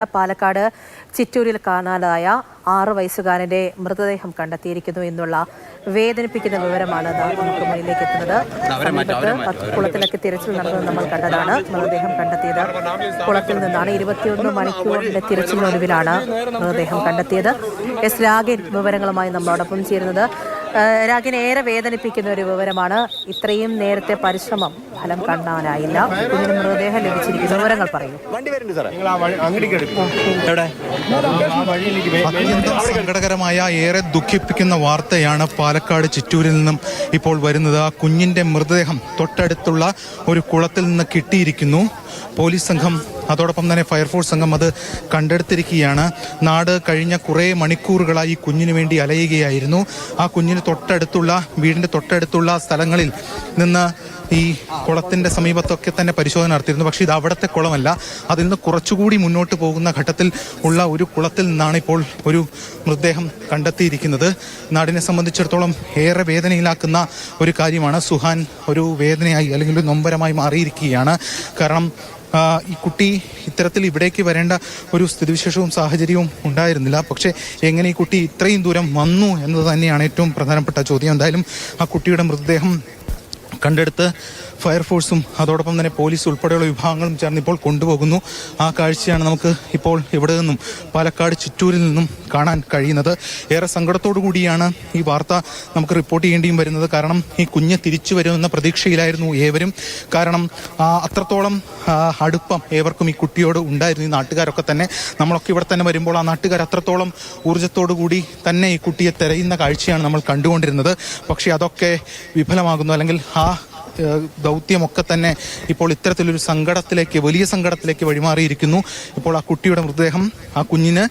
പാലക്കാട് ചിറ്റൂരിൽ കാണാതായ 6 വയസ്സുകാരന്റെ മൃതദേഹം കണ്ടെത്തിയിരിക്കുന്നു എന്നുള്ള വേദനിപ്പിക്കുന്ന വിവരമാണ് നമുക്ക് മുന്നിലേക്ക് എത്തുന്നത്. സമീപത്ത് കുളത്തിലൊക്കെ തിരച്ചിൽ നടന്നത് നമ്മൾ കണ്ടതാണ്. മൃതദേഹം കണ്ടെത്തിയത് കുളത്തിൽ നിന്നാണ്. 21 മണിക്കൂറിന്റെ തിരച്ചിലിനൊടുവിലാണ് മൃതദേഹം കണ്ടെത്തിയത്. എസ് രാഗിൻ വിവരങ്ങളുമായി നമ്മളോടൊപ്പം ചേരുന്നത്. രാഗിൻ, ഏറെ വേദനിപ്പിക്കുന്ന ഒരു വിവരമാണ്. ഇത്രയും നേരത്തെ പരിശ്രമം ഫലം കാണാനായില്ല. കുഞ്ഞിന് മൃതദേഹം ലഭിച്ചിരിക്കുന്ന വിവരങ്ങൾ പറയൂ. അത്യന്തം സങ്കടകരമായ, ഏറെ ദുഃഖിപ്പിക്കുന്ന വാർത്തയാണ് പാലക്കാട് ചിറ്റൂരിൽ നിന്നും ഇപ്പോൾ വരുന്നത്. ആ കുഞ്ഞിന്റെ മൃതദേഹം തൊട്ടടുത്തുള്ള ഒരു കുളത്തിൽ നിന്ന് കിട്ടിയിരിക്കുന്നു. പോലീസ് സംഘം, അതോടൊപ്പം തന്നെ ഫയർഫോഴ്സ് സംഘം അത് കണ്ടെടുത്തിരിക്കുകയാണ്. നാട് കഴിഞ്ഞ കുറേ മണിക്കൂറുകളായി കുഞ്ഞിന് വേണ്ടി അലയുകയായിരുന്നു. ആ കുഞ്ഞിന് വീടിന്റെ തൊട്ടടുത്തുള്ള സ്ഥലങ്ങളിൽ നിന്ന് ഈ കുളത്തിന്റെ സമീപത്തൊക്കെ തന്നെ പരിശോധന നടത്തിയിരുന്നു. പക്ഷേ ഇത് അവിടുത്തെ കുളമല്ല, അതിൽ നിന്ന് കുറച്ചുകൂടി മുന്നോട്ട് പോകുന്ന ഘട്ടത്തിൽ ഉള്ള ഒരു കുളത്തിൽ നിന്നാണ് ഇപ്പോൾ ഒരു മൃതദേഹം കണ്ടെത്തിയിരിക്കുന്നത്. നാടിനെ സംബന്ധിച്ചിടത്തോളം ഏറെ വേദനയിലാക്കുന്ന ഒരു കാര്യമാണ്. സുഹാൻ ഒരു വേദനയായി അല്ലെങ്കിൽ ഒരു നൊമ്പരമായി മാറിയിരിക്കുകയാണ്. കാരണം ഈ കുട്ടി ഇത്തരത്തിൽ ഇവിടേക്ക് വരേണ്ട ഒരു സ്ഥിതിവിശേഷവും സാഹചര്യവും ഉണ്ടായിരുന്നില്ല. പക്ഷേ എങ്ങനെ ഈ കുട്ടി ഇത്രയും ദൂരം വന്നു എന്നത് തന്നെയാണ് ഏറ്റവും പ്രധാനപ്പെട്ട ചോദ്യം. എന്തായാലും ആ കുട്ടിയുടെ മൃതദേഹം കണ്ടെടുത്ത് ഫയർഫോഴ്സും അതോടൊപ്പം തന്നെ പോലീസ് ഉൾപ്പെടെയുള്ള വിഭാഗങ്ങളും ചേർന്ന് ഇപ്പോൾ കൊണ്ടുപോകുന്നു. ആ കാഴ്ചയാണ് നമുക്ക് ഇപ്പോൾ ഇവിടെ നിന്നും പാലക്കാട് ചിറ്റൂരിൽ നിന്നും കാണാൻ കഴിയുന്നത്. ഏറെ സങ്കടത്തോടു കൂടിയാണ് ഈ വാർത്ത നമുക്ക് റിപ്പോർട്ട് ചെയ്യേണ്ടിയും വരുന്നത്. കാരണം ഈ കുഞ്ഞ് തിരിച്ചു വരുമെന്ന പ്രതീക്ഷയിലായിരുന്നു ഏവരും. കാരണം അത്രത്തോളം അടുപ്പം ഏവർക്കും ഈ കുട്ടിയോട് ഉണ്ടായിരുന്നു. ഈ നാട്ടുകാരൊക്കെ തന്നെ, നമ്മളൊക്കെ ഇവിടെ തന്നെ വരുമ്പോൾ ആ നാട്ടുകാർ അത്രത്തോളം ഊർജ്ജത്തോടു കൂടി തന്നെ ഈ കുട്ടിയെ തിരയുന്ന കാഴ്ചയാണ് നമ്മൾ കണ്ടുകൊണ്ടിരുന്നത്. പക്ഷേ അതൊക്കെ വിഫലമാകുന്നു, അല്ലെങ്കിൽ ആ ദൗത്യമൊക്കെ തന്നെ ഇപ്പോൾ ഇത്തരത്തിലൊരു വലിയ സങ്കടത്തിലേക്ക് വഴിമാറിയിരിക്കുന്നു. ഇപ്പോൾ ആ കുട്ടിയുടെ മൃതദേഹം ആ കുഞ്ഞിന്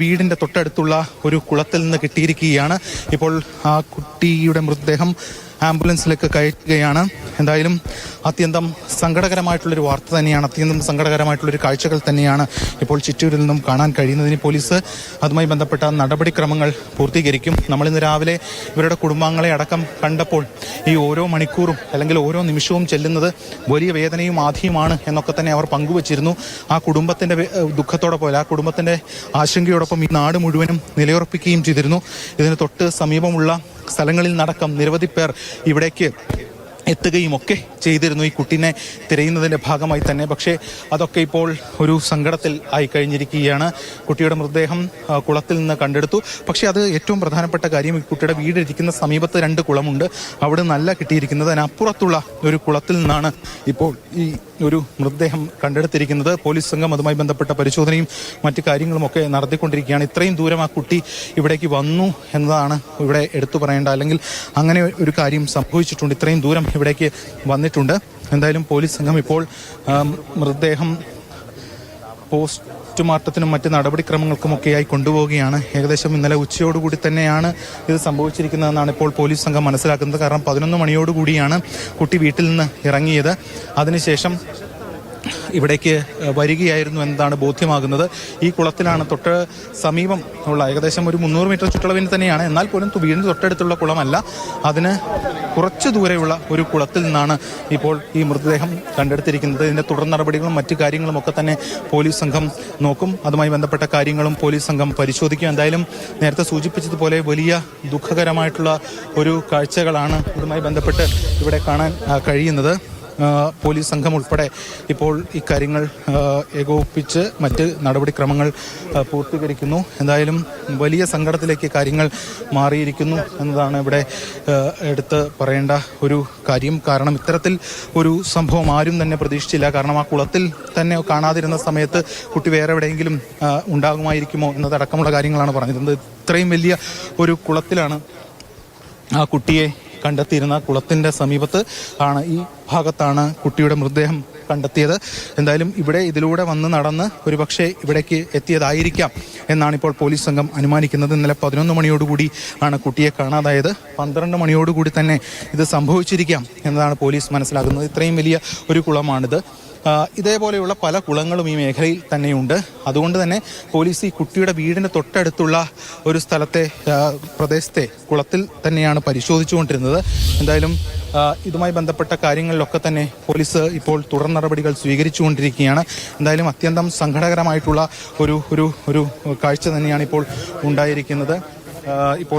വീടിന്റെ തൊട്ടടുത്തുള്ള ഒരു കുളത്തിൽ നിന്ന് കിട്ടിയിരിക്കുകയാണ്. ഇപ്പോൾ ആ കുട്ടിയുടെ മൃതദേഹം ആംബുലൻസിലേക്ക് കയറ്റുകയാണ്. എന്തായാലും അത്യന്തം സങ്കടകരമായിട്ടുള്ളൊരു വാർത്ത തന്നെയാണ്, അത്യന്തം സങ്കടകരമായിട്ടുള്ളൊരു കാഴ്ചകൾ തന്നെയാണ് ഇപ്പോൾ ചിറ്റൂരിൽ നിന്നും കാണാൻ കഴിയുന്നതിന് പോലീസ് അതുമായി ബന്ധപ്പെട്ട നടപടിക്രമങ്ങൾ പൂർത്തീകരിക്കും. നമ്മളിന്ന് രാവിലെ ഇവരുടെ കുടുംബാംഗങ്ങളെ അടക്കം കണ്ടപ്പോൾ ഈ ഓരോ മണിക്കൂറും അല്ലെങ്കിൽ ഓരോ നിമിഷവും ചെല്ലുന്നത് വലിയ വേദനയും ആധിയുമാണ് എന്നൊക്കെ തന്നെ അവർ പങ്കുവച്ചിരുന്നു. ആ കുടുംബത്തിൻ്റെ ദുഃഖത്തോടൊപ്പം, ആ കുടുംബത്തിൻ്റെ ആശങ്കയോടൊപ്പം ഈ നാട് മുഴുവനും നിലയുറപ്പിക്കുകയും ചെയ്തിരുന്നു. ഇതിന് തൊട്ട് സമീപമുള്ള സ്ഥലങ്ങളിൽ നടക്കം നിരവധി പേർ ഇവിടേക്ക് എത്തുകയും ഒക്കെ ചെയ്തിരുന്നു ഈ കുട്ടീനെ തിരയുന്നതിൻ്റെ ഭാഗമായി തന്നെ. പക്ഷേ അതൊക്കെ ഇപ്പോൾ ഒരു സങ്കടത്തിൽ ആയി കഴിഞ്ഞിരിക്കുകയാണ്. കുട്ടിയുടെ മൃതദേഹം കുളത്തിൽ നിന്ന് കണ്ടെടുത്തു. പക്ഷേ അത് ഏറ്റവും പ്രധാനപ്പെട്ട കാര്യം, ഈ കുട്ടിയുടെ വീടിരിക്കുന്ന സമീപത്ത് 2 കുളമുണ്ട്. അവിടെ നല്ല കിട്ടിയിരിക്കുന്നത് അതിനപ്പുറത്തുള്ള ഒരു കുളത്തിൽ നിന്നാണ് ഇപ്പോൾ ഈ ഒരു മൃതദേഹം കണ്ടെടുത്തിരിക്കുന്നത്. പോലീസ് സംഘം അതുമായി ബന്ധപ്പെട്ട പരിശോധനയും മറ്റു കാര്യങ്ങളുമൊക്കെ നടത്തിക്കൊണ്ടിരിക്കുകയാണ്. ഇത്രയും ദൂരം ആ കുട്ടി ഇവിടേക്ക് വന്നു എന്നതാണ് ഇവിടെ എടുത്തു പറയേണ്ട, അല്ലെങ്കിൽ അങ്ങനെ ഒരു കാര്യം സംഭവിച്ചിട്ടുണ്ട്. ഇത്രയും ദൂരം ഇവിടേക്ക് വന്നിട്ടുണ്ട്. എന്തായാലും പോലീസ് സംഘം ഇപ്പോൾ മൃതദേഹം പോസ്റ്റ്മോർട്ടത്തിനും മറ്റ് നടപടിക്രമങ്ങൾക്കുമൊക്കെയായി കൊണ്ടുപോവുകയാണ്. ഏകദേശം ഇന്നലെ ഉച്ചയോടുകൂടി തന്നെയാണ് ഇത് സംഭവിച്ചിരിക്കുന്നതെന്നാണ് ഇപ്പോൾ പോലീസ് സംഘം മനസ്സിലാക്കുന്നത്. കാരണം 11 മണിയോടുകൂടിയാണ് കുട്ടി വീട്ടിൽ നിന്ന് ഇറങ്ങിയത്. അതിനുശേഷം ഇവിടേക്ക് വരികയായിരുന്നു എന്നതാണ് ബോധ്യമാകുന്നത്. ഈ കുളത്തിലാണ് തൊട്ട് സമീപം ഉള്ള ഏകദേശം ഒരു 300 മീറ്റർ ചുറ്റളവിന് തന്നെയാണ്. എന്നാൽ പോലും വീടിന് തൊട്ടടുത്തുള്ള കുളമല്ല, അതിന് കുറച്ച് ദൂരെയുള്ള ഒരു കുളത്തിൽ നിന്നാണ് ഇപ്പോൾ ഈ മൃതദേഹം കണ്ടെടുത്തിരിക്കുന്നത്. ഇതിൻ്റെ തുടർ നടപടികളും മറ്റു കാര്യങ്ങളും ഒക്കെ തന്നെ പോലീസ് സംഘം നോക്കും. അതുമായി ബന്ധപ്പെട്ട കാര്യങ്ങളും പോലീസ് സംഘം പരിശോധിക്കും. എന്തായാലും നേരത്തെ സൂചിപ്പിച്ചതുപോലെ വലിയ ദുഃഖകരമായിട്ടുള്ള ഒരു കാഴ്ചകളാണ് ഇതുമായി ബന്ധപ്പെട്ട് ഇവിടെ കാണാൻ കഴിയുന്നത്. പോലീസ് സംഘം ഉൾപ്പെടെ ഇപ്പോൾ ഇക്കാര്യങ്ങൾ ഏകോപിപ്പിച്ച് മറ്റ് നടപടിക്രമങ്ങൾ പൂർത്തീകരിക്കുന്നു. എന്തായാലും വലിയ സങ്കടത്തിലേക്ക് കാര്യങ്ങൾ മാറിയിരിക്കുന്നു എന്നതാണ് ഇവിടെ എടുത്ത് പറയേണ്ട ഒരു കാര്യം. കാരണം ഇത്തരത്തിൽ ഒരു സംഭവം ആരും തന്നെ പ്രതീക്ഷിച്ചില്ല. കാരണം ആ കുളത്തിൽ തന്നെ കാണാതിരുന്ന സമയത്ത് കുട്ടി വേറെ എവിടെയെങ്കിലും ഉണ്ടാകുമായിരിക്കുമോ എന്നതടക്കമുള്ള കാര്യങ്ങളാണ് പറഞ്ഞിരുന്നത്. ഇത്രയും വലിയ ഒരു കുളത്തിലാണ് ആ കുട്ടിയെ കണ്ടെത്തിയിരുന്ന. കുളത്തിൻ്റെ സമീപത്ത് ആണ്, ഈ ഭാഗത്താണ് കുട്ടിയുടെ മൃതദേഹം കണ്ടെത്തിയത്. എന്തായാലും ഇതിലൂടെ വന്ന് നടന്ന് ഒരുപക്ഷെ ഇവിടേക്ക് എത്തിയതായിരിക്കാം എന്നാണ് ഇപ്പോൾ പോലീസ് സംഘം അനുമാനിക്കുന്നത്. ഇന്നലെ 11 മണിയോടുകൂടി ആണ് കുട്ടിയെ കാണാതായത്. 12 മണിയോടുകൂടി തന്നെ ഇത് സംഭവിച്ചിരിക്കാം എന്നതാണ് പോലീസ് മനസ്സിലാക്കുന്നത്. ഇത്രയും വലിയ ഒരു കുളമാണിത്. ഇതേപോലെയുള്ള പല കുളങ്ങളും ഈ മേഖലയിൽ തന്നെയുണ്ട്. അതുകൊണ്ട് തന്നെ പോലീസ് ഈ കുട്ടിയുടെ വീടിന് തൊട്ടടുത്തുള്ള ഒരു പ്രദേശത്തെ കുളത്തിൽ തന്നെയാണ് പരിശോധിച്ചുകൊണ്ടിരുന്നത്. എന്തായാലും ഇതുമായി ബന്ധപ്പെട്ട കാര്യങ്ങളിലൊക്കെ തന്നെ പോലീസ് ഇപ്പോൾ തുടർ നടപടികൾ സ്വീകരിച്ചുകൊണ്ടിരിക്കുകയാണ്. എന്തായാലും അത്യന്തം സങ്കടകരമായിട്ടുള്ള ഒരു കാഴ്ച തന്നെയാണ് ഇപ്പോൾ ഉണ്ടായിരിക്കുന്നത്. ഇപ്പോൾ